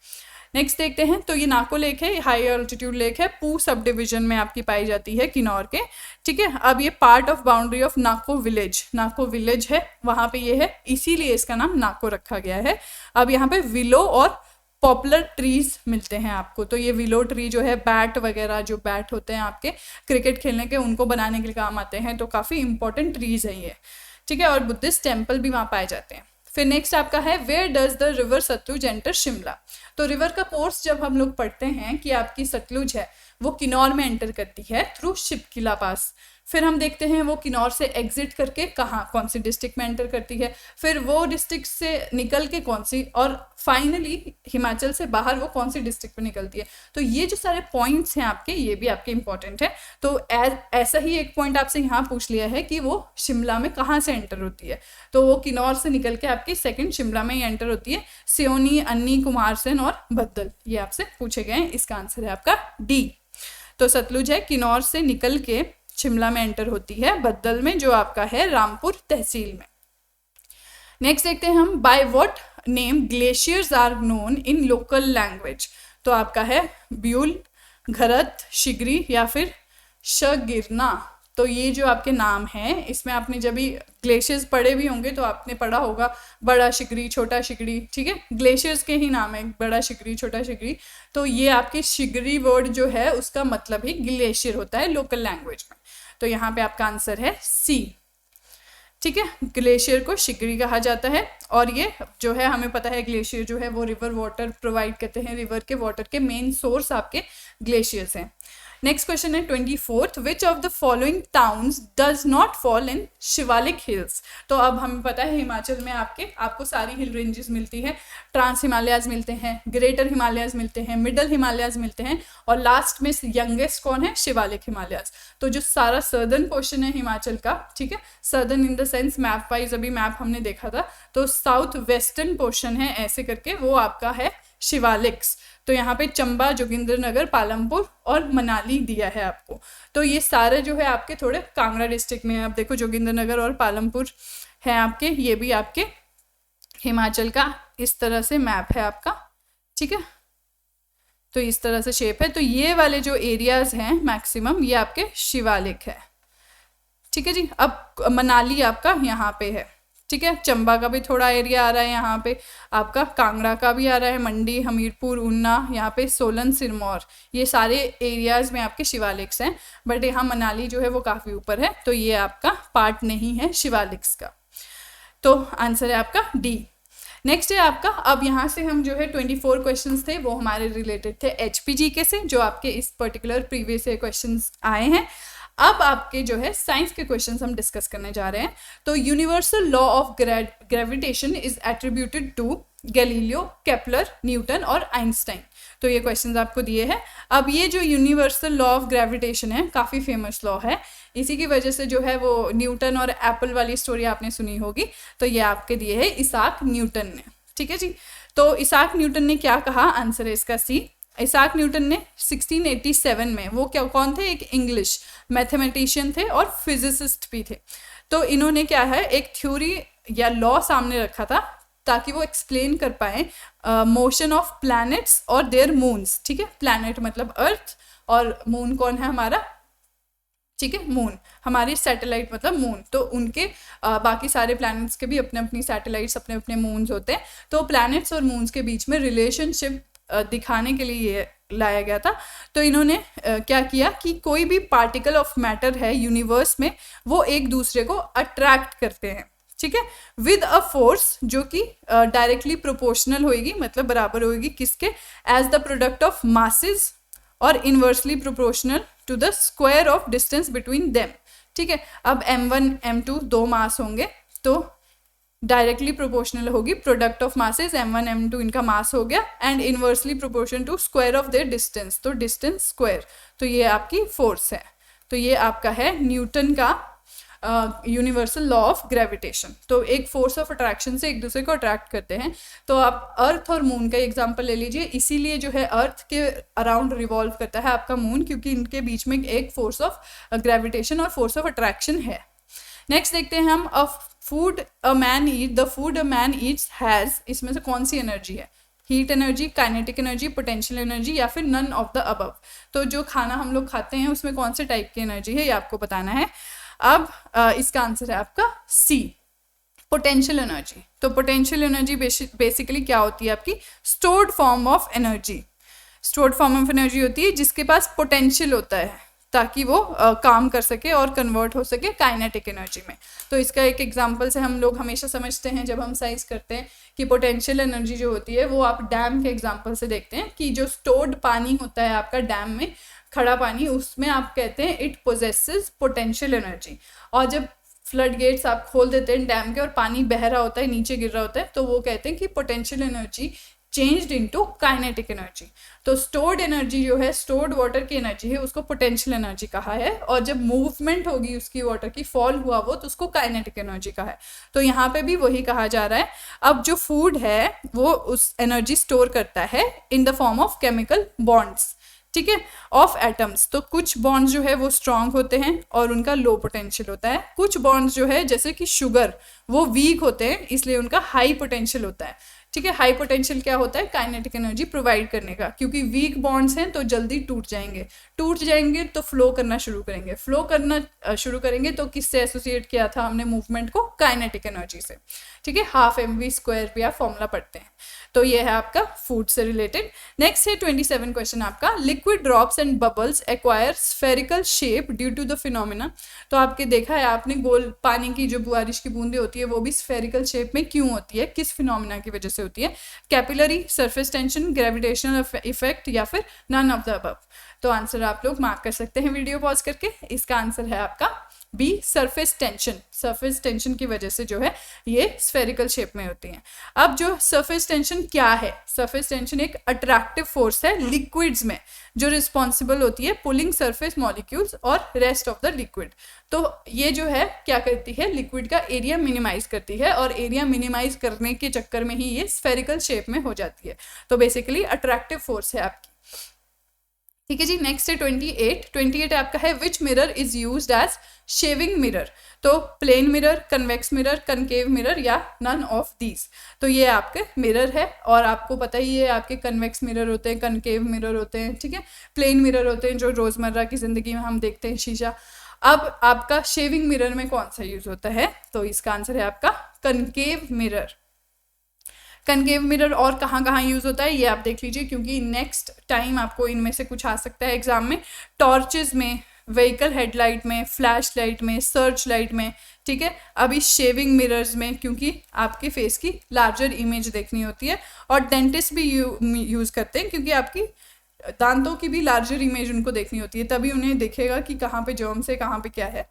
नेक्स्ट देखते हैं, तो ये नाको लेक है, हाई ऑल्टीट्यूड लेक है, पू सब डिवीजन में आपकी पाई जाती है किन्नौर के, ठीक है। अब ये part of boundary of Nako village है, वहाँ पे ये है, इसीलिए इसका नाम नाको रखा गया है। अब यहाँ पे विलो और पॉपुलर ट्रीज मिलते हैं आपको। तो ये विलो ट्री जो है, बैट वगैरह जो बैट होते हैं आपके क्रिकेट खेलने के, उनको बनाने के लिए काम आते हैं। तो काफ़ी इंपॉर्टेंट ट्रीज है ये, ठीक है। और बुद्धिस्ट टेम्पल भी वहाँ पाए जाते हैं। फिर नेक्स्ट आपका है, where does the river Sutlej enter Shimla. तो रिवर का कोर्स जब हम लोग पढ़ते हैं कि आपकी सतलुज है वो किन्नौर में एंटर करती है थ्रू शिपकिला पास। फिर हम देखते हैं वो किन्नौर से एग्जिट करके कहाँ, कौन सी डिस्ट्रिक्ट में एंटर करती है, फिर वो डिस्ट्रिक्ट से निकल के कौन सी, और फाइनली हिमाचल से बाहर वो कौन सी डिस्ट्रिक्ट में निकलती है। तो ये जो सारे पॉइंट्स हैं आपके, ये भी आपके इंपॉर्टेंट है। तो ऐसा ही एक पॉइंट आपसे यहाँ पूछ लिया है कि वो शिमला में कहाँ से एंटर होती है। तो वो किन्नौर से निकल के आपकी सेकेंड शिमला में ही एंटर होती है, सियोनी, अन्नी, कुमारसैन और बद्दल, ये आपसे पूछे गए हैं। इसका आंसर है आपका डी। तो सतलुज है किन्नौर से निकल के शिमला में एंटर होती है, बद्दल में जो आपका है रामपुर तहसील में। नेक्स्ट देखते हैं हम, by what name glaciers are known in local language. तो आपका है ब्यूल, घरत, शिगरी या फिर शगिरना। तो ये जो आपके नाम हैं, इसमें आपने जब भी ग्लेशियर्स पढ़े भी होंगे तो आपने पढ़ा होगा बड़ा शिगरी, छोटा शिगरी, ठीक है। ग्लेशियर्स के ही नाम है, बड़ा शिगरी, छोटा शिगरी। तो ये आपके शिगरी वर्ड जो है उसका मतलब ही ग्लेशियर होता है लोकल लैंग्वेज में। तो यहाँ पे आपका आंसर है सी, ठीक है। ग्लेशियर को शिगरी कहा जाता है, और ये जो है हमें पता है ग्लेशियर जो है वो रिवर वाटर प्रोवाइड करते हैं। रिवर के वाटर के मेन सोर्स आपके ग्लेशियर्स हैं। नेक्स्ट क्वेश्चन है 24th, which of the following towns does not fall in Shivalik hills. तो अब हमें पता है हिमाचल में आपको सारी हिल रेंजेस मिलती हैं। ट्रांस हिमालयाज मिलते हैं, ग्रेटर हिमालयाज मिलते हैं, मिडल हिमालयाज मिलते हैं, और लास्ट में यंगेस्ट कौन है, शिवालिक हिमालयाज। तो जो सारा सर्दर्न पोर्शन है हिमाचल का, ठीक है, southern in the sense map wise, अभी मैप हमने देखा था, तो साउथ वेस्टर्न पोर्शन है ऐसे करके, वो आपका है शिवालिक्स। तो यहाँ पे चंबा, जोगिंद्रनगर, पालमपुर और मनाली दिया है आपको। तो ये सारे जो है आपके थोड़े कांगड़ा डिस्ट्रिक्ट में है। अब देखो जोगिंद्रनगर और पालमपुर है आपके, ये भी आपके हिमाचल का इस तरह से मैप है आपका, ठीक है। तो इस तरह से शेप है। तो ये वाले जो एरियाज हैं मैक्सिमम, ये आपके शिवालिक है, ठीक है जी। अब मनाली आपका यहाँ पे है, ठीक है। चंबा का भी थोड़ा एरिया आ रहा है यहाँ पे, आपका कांगड़ा का भी आ रहा है, मंडी, हमीरपुर, ऊना, यहाँ पे सोलन, सिरमौर, ये सारे एरियाज में आपके शिवालिक्स हैं। बट यहाँ मनाली जो है वो काफ़ी ऊपर है, तो ये आपका पार्ट नहीं है शिवालिक्स का। तो आंसर है आपका डी। नेक्स्ट है आपका, अब यहाँ से हम जो है 24 क्वेश्चंस थे वो हमारे रिलेटेड थे HPGK से, जो आपके इस पर्टिकुलर प्रीवियस ईयर क्वेश्चंस आए हैं। अब आपके जो है साइंस के क्वेश्चंस हम डिस्कस करने जा रहे हैं। तो universal law of gravitation is attributed to Galileo, Kepler, Newton और आइंस्टाइन। तो ये क्वेश्चंस आपको दिए हैं। अब ये जो यूनिवर्सल लॉ ऑफ ग्रेविटेशन है काफ़ी फेमस लॉ है, इसी की वजह से जो है वो न्यूटन और एप्पल वाली स्टोरी आपने सुनी होगी। तो ये आपके दिए है इसाक न्यूटन ने, ठीक है जी। तो इसाक न्यूटन ने क्या कहा, आंसर है इसका सी। इसाक न्यूटन ने 1687 में, वो क्या कौन थे, एक इंग्लिश मैथमेटिशियन थे और फिजिसिस्ट भी थे। तो इन्होंने क्या है एक थ्योरी या लॉ सामने रखा था ताकि वो एक्सप्लेन कर पाए मोशन ऑफ प्लैनेट्स और देयर मून्स, ठीक है। प्लैनेट मतलब अर्थ और मून कौन है हमारा, ठीक है, मून हमारी सैटेलाइट मतलब मून। तो उनके बाकी सारे प्लैनेट्स के भी अपने अपनी सैटेलाइट्स अपने अपने मून्स होते हैं। तो प्लैनेट्स और मून्स के बीच में रिलेशनशिप दिखाने के लिए ये लाया गया था। तो इन्होंने क्या किया कि कोई भी पार्टिकल ऑफ मैटर है यूनिवर्स में वो एक दूसरे को अट्रैक्ट करते हैं, ठीक है, विद अ फोर्स जो कि डायरेक्टली प्रोपोर्शनल होएगी, मतलब बराबर होएगी किसके, as the product of masses और inversely proportional to the square of distance between them, ठीक है। अब m1 m2 दो मास होंगे तो डायरेक्टली प्रोपोर्शनल होगी product of masses, m1 m2 इनका मास हो गया, and inversely proportion to square of their distance, तो डिस्टेंस स्क्वायर, तो ये आपकी फोर्स है। तो ये आपका है न्यूटन का यूनिवर्सल लॉ ऑफ ग्रेविटेशन। तो एक फोर्स ऑफ अट्रैक्शन से एक दूसरे को अट्रैक्ट करते हैं। तो आप अर्थ और मून का एग्जांपल ले लीजिए, इसीलिए जो है अर्थ के अराउंड रिवॉल्व करता है आपका मून, क्योंकि इनके बीच में एक फोर्स ऑफ ग्रेविटेशन और फोर्स ऑफ अट्रैक्शन है। नेक्स्ट देखते हैं हम, the food a man Yeats has, इसमें से कौन सी एनर्जी है, heat energy, kinetic energy, potential energy या फिर नन ऑफ द अबव। तो जो खाना हम लोग खाते हैं उसमें कौन से टाइप की एनर्जी है ये आपको बताना है। अब इसका आंसर है आपका सी, पोटेंशियल एनर्जी। तो पोटेंशियल एनर्जी बेसिकली क्या होती है आपकी, stored form of energy. Stored form of energy होती है जिसके पास पोटेंशियल होता है ताकि वो काम कर सके और कन्वर्ट हो सके काइनेटिक एनर्जी में। तो इसका एक एग्जांपल से हम लोग हमेशा समझते हैं जब हम साइंस करते हैं कि पोटेंशियल एनर्जी जो होती है वो आप डैम के एग्जांपल से देखते हैं कि जो स्टोर्ड पानी होता है आपका डैम में, खड़ा पानी, उसमें आप कहते हैं इट पोजेसेस पोटेंशियल एनर्जी। और जब फ्लड गेट्स आप खोल देते हैं डैम के और पानी बह रहा होता है, नीचे गिर रहा होता है, तो वो कहते हैं कि potential energy changed into kinetic energy. तो स्टोर्ड एनर्जी जो है, स्टोर्ड वाटर की एनर्जी है, उसको पोटेंशियल एनर्जी कहा है, और जब मूवमेंट होगी उसकी वाटर की, फॉल हुआ वो, तो उसको काइनेटिक एनर्जी कहा है। तो यहाँ पे भी वही कहा जा रहा है। अब जो फूड है वो उस एनर्जी स्टोर करता है in the form of chemical bonds, ठीक है, ऑफ एटम्स। तो कुछ बॉन्ड्स जो है वो स्ट्रांग होते हैं और उनका लो पोटेंशियल होता है, कुछ बॉन्ड्स जो है जैसे कि शुगर वो वीक होते हैं इसलिए उनका हाई पोटेंशियल होता है, ठीक है। हाई पोटेंशियल क्या होता है, काइनेटिक एनर्जी प्रोवाइड करने का, क्योंकि वीक बॉन्ड्स हैं तो जल्दी टूट जाएंगे तो फ्लो करना शुरू करेंगे तो किससे एसोसिएट किया था हमने मूवमेंट को, काइनेटिक एनर्जी से, ठीक है। हाफ mv² पे आप फॉर्मूला पढ़ते हैं। तो ये है आपका फूड से रिलेटेड। नेक्स्ट है 27 क्वेश्चन आपका, liquid drops and bubbles acquire spherical shape due to the phenomena. तो आपके देखा है आपने, गोल पानी की जो बारिश की बूंदें होती है वो भी स्फेरिकल शेप में क्यों होती है, किस फिनोमिना की वजह से होती है, capillary, surface tension, gravitational effect या फिर नन ऑफ द अबव। तो आंसर आप लोग मार्क कर सकते हैं वीडियो पॉज करके। इसका आंसर है आपका बी, सरफेस टेंशन की वजह से जो है ये स्फेरिकल शेप में होती हैं। अब जो सरफेस टेंशन क्या है, सरफेस टेंशन एक अट्रैक्टिव फोर्स है लिक्विड्स में जो रिस्पॉन्सिबल होती है पुलिंग सरफेस मॉलिक्यूल्स और रेस्ट ऑफ द लिक्विड। तो ये जो है क्या करती है, लिक्विड का एरिया मिनिमाइज करती है, और एरिया मिनिमाइज करने के चक्कर में ही ये स्फेरिकल शेप में हो जाती है। तो बेसिकली अट्रैक्टिव फोर्स है आपकी, ठीक है जी। नेक्स्ट है 28 आपका है, which mirror is used as shaving mirror. तो plane mirror, convex mirror, concave mirror या नन ऑफ दीज। तो ये आपके मिरर है, और आपको पता ही है आपके कन्वेक्स मिरर होते हैं, कनकेव मिरर होते हैं, ठीक है, प्लेन मिरर होते हैं जो रोजमर्रा की जिंदगी में हम देखते हैं, शीशा। अब आपका शेविंग मिरर में कौन सा यूज होता है, तो इसका आंसर है आपका कनकेव मिरर। कनकेव मिरर और कहाँ कहाँ यूज होता है ये आप देख लीजिए, क्योंकि नेक्स्ट टाइम आपको इनमें से कुछ आ सकता है एग्जाम में। टॉर्चेस में, व्हीकल हेडलाइट में, फ्लैश लाइट में, सर्च लाइट में, ठीक है। अभी शेविंग मिरर्स में, क्योंकि आपके फेस की लार्जर इमेज देखनी होती है, और डेंटिस्ट भी यूज करते हैं क्योंकि आपकी दांतों की भी लार्जर इमेज उनको देखनी होती है, तभी उन्हें देखेगा कि कहाँ पे जर्म्स है, कहाँ पे क्या है,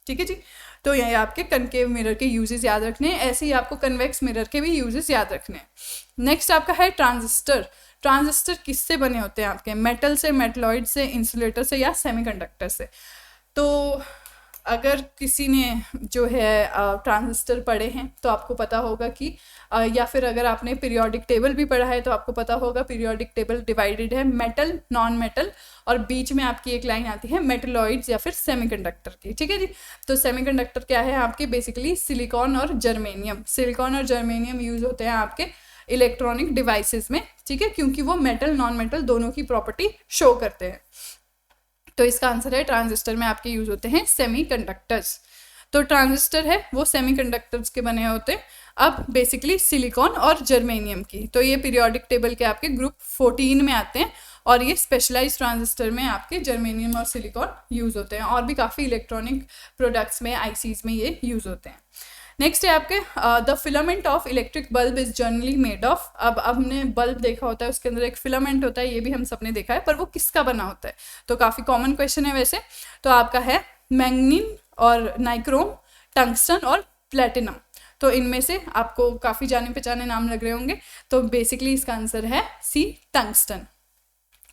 ठीक है जी। तो ये आपके कनकेव मिरर के यूजेस याद रखने हैं, ऐसे ही आपको कन्वेक्स मिरर के भी यूजेस याद रखने हैं। नेक्स्ट आपका है ट्रांजिस्टर। ट्रांजिस्टर किससे बने होते हैं आपके, मेटल से, मेटलॉइड से, इंसुलेटर से या सेमीकंडक्टर से। तो अगर किसी ने जो है ट्रांजिस्टर पढ़े हैं तो आपको पता होगा कि या फिर अगर आपने पीरियोडिक टेबल भी पढ़ा है तो आपको पता होगा पीरियोडिक टेबल डिवाइडेड है मेटल, नॉन मेटल, और बीच में आपकी एक लाइन आती है मेटलॉइड्स या फिर सेमीकंडक्टर की, ठीक है जी। तो सेमीकंडक्टर क्या है आपके, बेसिकली सिलिकॉन और जर्मेनियम। सिलिकॉन और जर्मेनियम यूज होते हैं आपके इलेक्ट्रॉनिक डिवाइसेस में, ठीक है, क्योंकि वो मेटल नॉन मेटल दोनों की प्रॉपर्टी शो करते हैं। तो इसका आंसर है ट्रांजिस्टर में आपके यूज होते हैं सेमीकंडक्टर्स। तो ट्रांजिस्टर है वो सेमीकंडक्टर्स के बने होते हैं। अब बेसिकली सिलिकॉन और जर्मेनियम की, तो ये पीरियोडिक टेबल के आपके ग्रुप 14 में आते हैं, और ये स्पेशलाइज्ड ट्रांजिस्टर में आपके जर्मेनियम और सिलिकॉन यूज होते हैं, और भी काफ़ी इलेक्ट्रॉनिक प्रोडक्ट्स में, आईसीज में ये यूज होते हैं। नेक्स्ट है आपके the filament of electric bulb is generally made of. अब हमने बल्ब देखा होता है, उसके अंदर एक फिलामेंट होता है, ये भी हम सबने देखा है, पर वो किसका बना होता है, तो काफ़ी कॉमन क्वेश्चन है वैसे। तो आपका है मैंगनीन और नाइक्रोम, टंगस्टन और प्लेटिनम। तो इनमें से आपको काफ़ी जाने पहचाने नाम लग रहे होंगे, तो बेसिकली इसका आंसर है सी, टंगस्टन।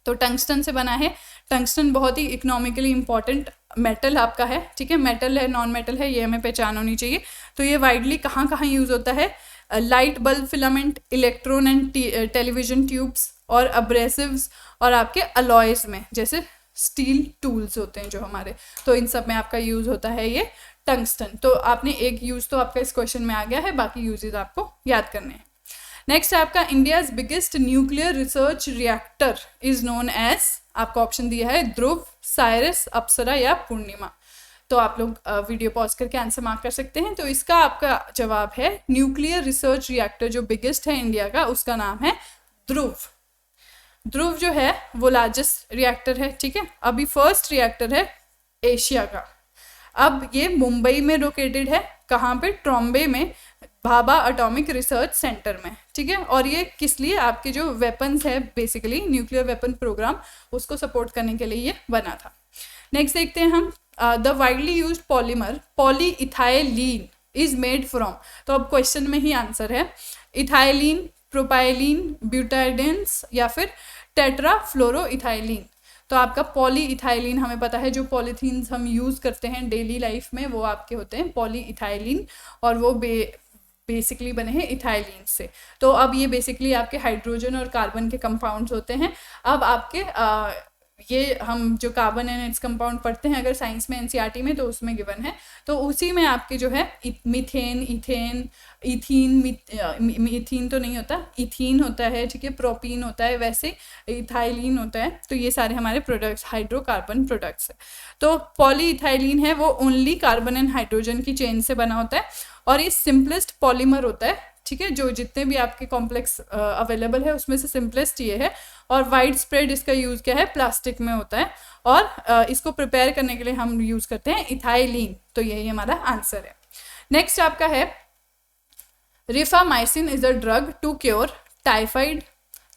तो टंगस्टन से बना है। टंगस्टन बहुत ही इकोनॉमिकली इंपॉर्टेंट मेटल आपका है, ठीक है, मेटल है, नॉन मेटल है, ये हमें पहचान होनी चाहिए। तो ये वाइडली कहाँ कहाँ यूज़ होता है, light bulb filament, electron and television tubes, और अब्रेसिव्स, और आपके अलॉयज में, जैसे स्टील टूल्स होते हैं जो हमारे, तो इन सब में आपका यूज़ होता है ये टंगस्टन। तो आपने एक यूज़ तो आपका इस क्वेश्चन में आ गया है, बाकी यूजेज आपको याद करने हैं। नेक्स्ट है आपका India's biggest nuclear research reactor is known as, आपका ऑप्शन दिया है ध्रुव, साइरस, अप्सरा या पूर्णिमा। तो आप लोग वीडियो पॉज करके आंसर मार्क कर सकते हैं। तो इसका आपका जवाब है न्यूक्लियर रिसर्च रिएक्टर जो बिगेस्ट है इंडिया का, उसका नाम है ध्रुव। ध्रुव जो है वो लार्जेस्ट रिएक्टर है, ठीक है। अभी फर्स्ट रिएक्टर है एशिया का। अब ये मुंबई में लोकेटेड है, कहाँ पे, ट्रॉम्बे में, भाभा एटॉमिक रिसर्च सेंटर में, ठीक है। और ये किस लिए, आपके जो वेपन्स है, बेसिकली न्यूक्लियर वेपन प्रोग्राम, उसको सपोर्ट करने के लिए ये बना था। नेक्स्ट देखते हैं हम, the widely used polymer polyethylene is made from. तो अब क्वेश्चन में ही आंसर है इथाइलीन, प्रोपाइलीन, ब्यूटाइडेंस या फिर टेट्राफ्लोरोइथाइलीन। तो आपका पॉलीइथाइलीन हमें पता है, जो पॉलीथीन्स हम यूज़ करते हैं डेली लाइफ में वो आपके होते हैं पॉलीइथाइलीन, और वो बेसिकली बने हैं इथाइलीन से। तो अब ये बेसिकली आपके हाइड्रोजन और कार्बन के कंपाउंड्स होते हैं। अब आपके ये हम जो कार्बन एंड इट्स कंपाउंड पढ़ते हैं अगर साइंस में एनसीईआरटी में, तो उसमें गिवन है। तो उसी में आपके जो है मीथेन, मीथीन तो नहीं होता, इथीन होता है, ठीक है, प्रोपीन होता है, वैसे इथाइलीन होता है। तो ये सारे हमारे प्रोडक्ट्स हाइड्रोकार्बन प्रोडक्ट्स है। तो पॉलीइथाइलीन है वो ओनली कार्बन एंड हाइड्रोजन की चेन से बना होता है, और ये सिंपलेस्ट पॉलीमर होता है, ठीक है। जो जितने भी आपके कॉम्प्लेक्स अवेलेबल है उसमें से सिंपलेस्ट ये है, और वाइड स्प्रेड इसका यूज़ क्या है, प्लास्टिक में होता है, और इसको प्रिपेयर करने के लिए हम यूज़ करते हैं इथाइलीन। तो यही हमारा आंसर है। नेक्स्ट आपका है rifamycin is a drug to cure typhoid,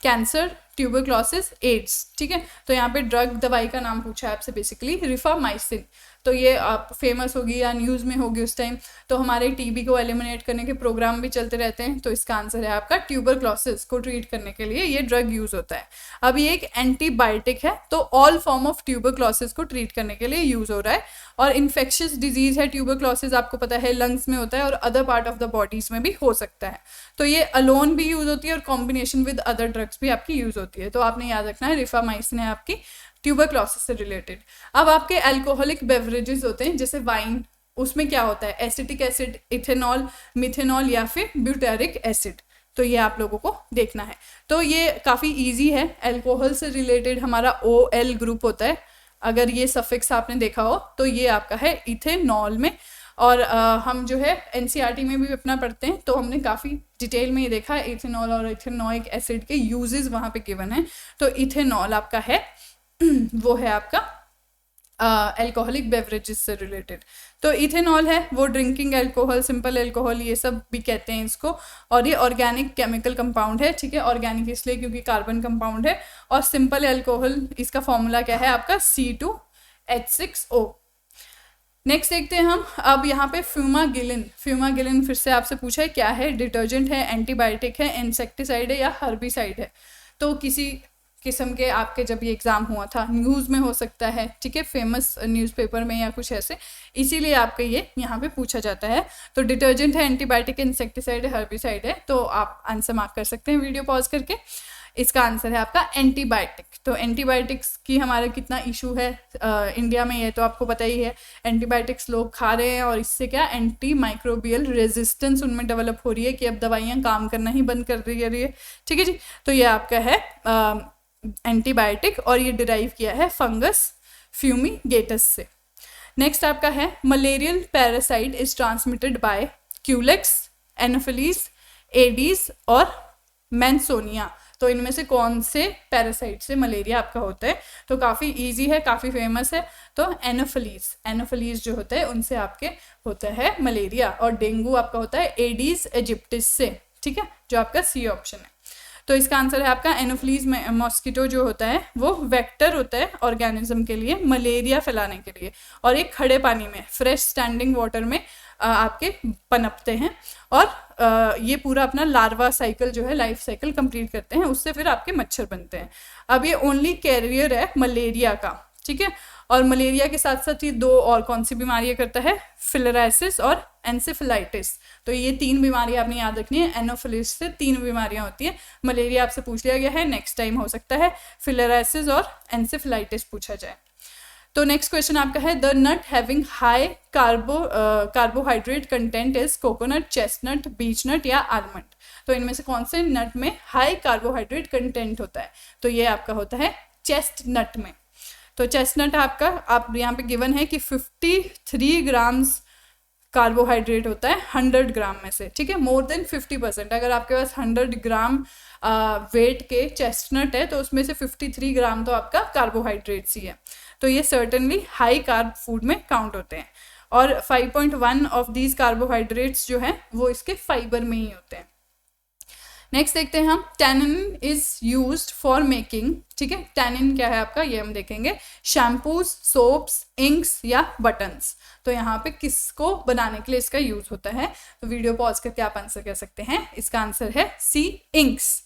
cancer, tuberculosis, AIDS, ठीक है। तो यहाँ पे ड्रग दवाई का नाम पूछा है आपसे, बेसिकली रिफामाइसिन। तो ये आप फेमस होगी या न्यूज़ में होगी उस टाइम, तो हमारे टीबी को एलिमिनेट करने के प्रोग्राम भी चलते रहते हैं। तो इसका आंसर है आपका ट्यूबरक्लोसिस को ट्रीट करने के लिए ये ड्रग यूज़ होता है। अब ये एक एंटीबायोटिक है, तो ऑल फॉर्म ऑफ ट्यूबरक्लोसिस को ट्रीट करने के लिए यूज़ हो रहा है। और इन्फेक्शियस डिजीज़ है ट्यूबरक्लोसिस, आपको पता है लंग्स में होता है और other part of the bodies में भी हो सकता है। तो ये अलोन भी यूज़ होती है और कॉम्बिनेशन विद अदर ड्रग्स भी आपकी यूज़ होती है। तो आपने याद रखना है रिफामाइसिन है आपकी ट्यूबरक्लोसिस से रिलेटेड। अब आपके अल्कोहलिक बेवरेजेस होते हैं जैसे वाइन, उसमें क्या होता है, एसिटिक एसिड, इथेनॉल, मिथेनॉल या फिर ब्यूटेरिक एसिड। तो ये आप लोगों को देखना है। तो ये काफ़ी इजी है। अल्कोहल से रिलेटेड हमारा OL ग्रुप होता है, अगर ये सफिक्स आपने देखा हो तो ये आपका है इथेनॉल में। और हम जो है एनसीईआरटी में भी अपना पढ़ते हैं, तो हमने काफ़ी डिटेल में ये देखा है इथेनॉल और इथेनॉइक एसिड के यूजेस वहाँ पे गिवन है। तो इथेनॉल आपका है वो है आपका अल्कोहलिक बेवरेजेस से रिलेटेड। तो इथेनॉल है वो ड्रिंकिंग अल्कोहल, सिंपल अल्कोहल, ये सब भी कहते हैं इसको। और ये ऑर्गेनिक केमिकल कंपाउंड है, ठीक है। ऑर्गेनिक इसलिए क्योंकि कार्बन कंपाउंड है। और सिंपल अल्कोहल, इसका फॉर्मूला क्या है आपका C2H6O। नेक्स्ट देखते हैं हम। अब यहाँ पे फ्यूमागिलिन, फ्यूमागिलिन फिर से आपसे पूछा है क्या है, डिटर्जेंट है, एंटीबायोटिक है, इंसेक्टिसाइड है या हर्बिसाइड है। तो किसी किस्म के आपके जब ये एग्ज़ाम हुआ था, न्यूज़ में हो सकता है, ठीक है, फेमस न्यूज़पेपर में या कुछ ऐसे, इसीलिए आपका ये यहाँ पे पूछा जाता है। तो डिटर्जेंट है, एंटीबायोटिक, इंसेक्टिसाइड है, हर्बिसाइड है, तो आप आंसर मार्क कर सकते हैं वीडियो पॉज करके। इसका आंसर है आपका एंटीबायोटिक। तो एंटीबायोटिक्स की हमारा कितना इशू है इंडिया में, ये तो आपको पता ही है। एंटीबायोटिक्स लोग खा रहे हैं और इससे क्या एंटी माइक्रोबियल रेजिस्टेंस उनमें डेवलप हो रही है कि अब दवाइयाँ काम करना ही बंद कर रही है, ठीक है जी। तो ये आपका है एंटीबायोटिक और ये डिराइव किया है फंगस फ्यूमिगेटस से। नेक्स्ट आपका है malarial parasite is transmitted by Culex, Anopheles, Aedes और मैंसोनिया। तो इनमें से कौन से पैरासाइट से मलेरिया आपका होता है? तो काफ़ी इजी है, काफ़ी फेमस है। तो एनोफिलीज जो होता है उनसे आपके होता है मलेरिया, और डेंगू आपका होता है एडीज एजिप्टिस से, ठीक है, जो आपका सी ऑप्शन है। तो इसका आंसर है आपका एनोफिलीज मॉस्किटो जो होता है वो वेक्टर होता है ऑर्गेनिज्म के लिए मलेरिया फैलाने के लिए, और एक खड़े पानी में फ्रेश स्टैंडिंग वाटर में आपके पनपते हैं और ये पूरा अपना लार्वा साइकिल जो है लाइफ साइकिल कंप्लीट करते हैं, उससे फिर आपके मच्छर बनते हैं। अब ये ओनली कैरियर है मलेरिया का, ठीक है। और मलेरिया के साथ साथ ये दो और कौन सी बीमारियां करता है, फिलराइसिस और एंसेफेलाइटिस। तो ये 3 बीमारियां आपने याद रखनी है। एनोफिलिस से 3 बीमारियां होती है। मलेरिया आपसे पूछ लिया गया है, नेक्स्ट टाइम हो सकता है फिलराइसिस और एंसेफेलाइटिस पूछा जाए। तो नेक्स्ट क्वेश्चन आपका है the nut having high carbohydrate content is coconut, chestnut, beech nut या आलमंड। तो इनमें से कौन से नट में हाई कार्बोहाइड्रेट कंटेंट होता है? तो ये आपका होता है चेस्टनट में। तो चेस्टनट आपका आप यहाँ पे गिवन है कि 53 ग्राम्स कार्बोहाइड्रेट होता है 100 ग्राम में से, ठीक है, मोर देन 50%। अगर आपके पास 100 ग्राम वेट के चेस्टनट है तो उसमें से 53 ग्राम तो आपका कार्बोहाइड्रेट्स ही है। तो ये सर्टनली हाई कार्ब फूड में काउंट होते हैं, और 5.1 ऑफ दीज कार्बोहाइड्रेट्स जो हैं वो इसके फाइबर में ही होते हैं। नेक्स्ट देखते हैं हम, tannin is used for making, ठीक है, टैनिन क्या है आपका ये हम देखेंगे, शैम्पूज, सोप्स, इंक्स या बटन्स। तो यहाँ पे किसको बनाने के लिए इसका यूज होता है? तो वीडियो पॉज करके आप आंसर कर सकते हैं। इसका आंसर है सी, इंक्स।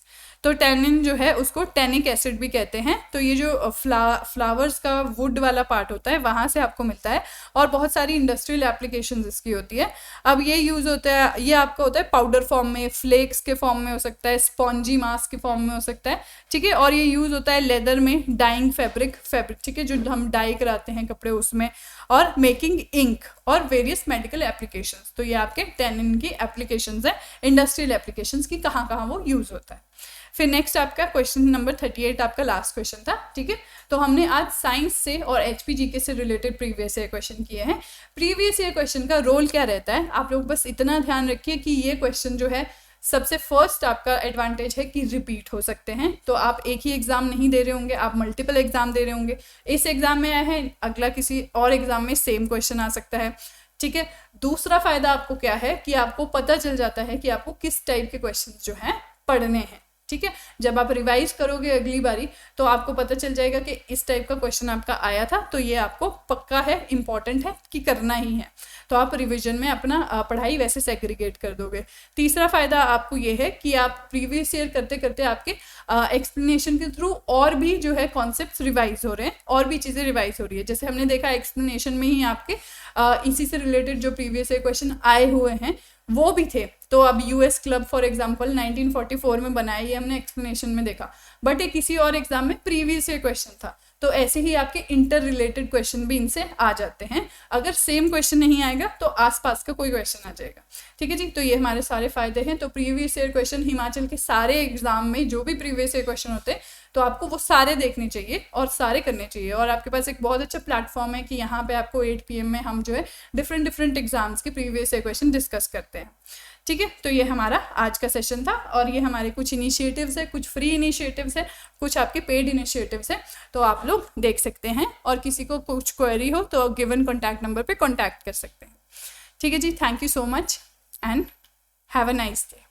तो टैनिन जो है उसको टैनिक एसिड भी कहते हैं। तो ये जो फ्लावर्स का वुड वाला पार्ट होता है वहाँ से आपको मिलता है, और बहुत सारी इंडस्ट्रियल एप्लीकेशंस इसकी होती है। अब ये यूज़ होता है, ये आपका होता है पाउडर फॉर्म में, फ्लेक्स के फॉर्म में हो सकता है, स्पॉन्जी मास्क के फॉर्म में हो सकता है, ठीक है, और ये यूज़ होता है लेदर में, डाइंग फैब्रिक, ठीक है, जो हम डाई कराते हैं कपड़े उसमें, और मेकिंग इंक और वेरियस मेडिकल एप्लीकेशंस। तो ये आपके टैनिन की एप्लीकेशंस है, इंडस्ट्रियल एप्लीकेशंस की कहाँ कहाँ वो यूज़ होता है। फिर नेक्स्ट आपका क्वेश्चन नंबर 38 आपका लास्ट क्वेश्चन था, ठीक है। तो हमने आज साइंस से और HPGK से रिलेटेड प्रीवियस ईयर क्वेश्चन किए हैं। प्रीवियस ईयर क्वेश्चन का रोल क्या रहता है, आप लोग बस इतना ध्यान रखिए कि ये क्वेश्चन जो है सबसे फर्स्ट आपका एडवांटेज है कि रिपीट हो सकते हैं। तो आप एक ही एग्जाम नहीं दे रहे होंगे, आप मल्टीपल एग्जाम दे रहे होंगे। इस एग्जाम में आया है, अगला किसी और एग्जाम में सेम क्वेश्चन आ सकता है, ठीक है। दूसरा फायदा आपको क्या है कि आपको पता चल जाता है कि आपको किस टाइप के क्वेश्चन जो हैं पढ़ने हैं, ठीक है। जब आप रिवाइज करोगे अगली बारी तो आपको पता चल जाएगा कि इस टाइप का क्वेश्चन आपका आया था, तो ये आपको पक्का है, इंपॉर्टेंट है कि करना ही है। तो आप रिवीजन में अपना पढ़ाई वैसे सेग्रीगेट कर दोगे। तीसरा फायदा आपको ये है कि आप प्रीवियस ईयर करते करते आपके एक्सप्लेनेशन के थ्रू और भी जो है कॉन्सेप्ट्स रिवाइज हो रहे हैं, और भी चीज़ें रिवाइज हो रही है। जैसे हमने देखा एक्सप्लेनेशन में ही आपके इसी से रिलेटेड जो प्रीवियस ईयर क्वेश्चन आए हुए हैं वो भी थे। तो अब US क्लब फॉर एग्जांपल 1944 में बनाया, ये हमने एक्सप्लेनेशन में देखा, बट ये किसी और एग्जाम में प्रीवियस ईयर क्वेश्चन था। तो ऐसे ही आपके इंटर रिलेटेड क्वेश्चन भी इनसे आ जाते हैं। अगर सेम क्वेश्चन नहीं आएगा तो आसपास का कोई क्वेश्चन आ जाएगा, ठीक है जी। तो ये हमारे सारे फायदे हैं। तो प्रीवियस ईयर क्वेश्चन हिमाचल के सारे एग्जाम में जो भी प्रीवियस ईयर क्वेश्चन होते हैं तो आपको वो सारे देखने चाहिए और सारे करने चाहिए। और आपके पास एक बहुत अच्छा प्लेटफॉर्म है कि यहाँ पे आपको 8 PM में हम जो है डिफरेंट एग्जाम्स के प्रीवियस ईयर क्वेश्चन डिस्कस करते हैं, ठीक है। तो ये हमारा आज का सेशन था, और ये हमारे कुछ इनिशिएटिव्स है, कुछ फ्री इनिशिएटिव्स है, कुछ आपके पेड इनिशिएटिव्स है, तो आप लोग देख सकते हैं। और किसी को कुछ क्वेरी हो तो गिवन कॉन्टैक्ट नंबर पे कॉन्टैक्ट कर सकते हैं, ठीक है जी। Thank you so much and have a nice day.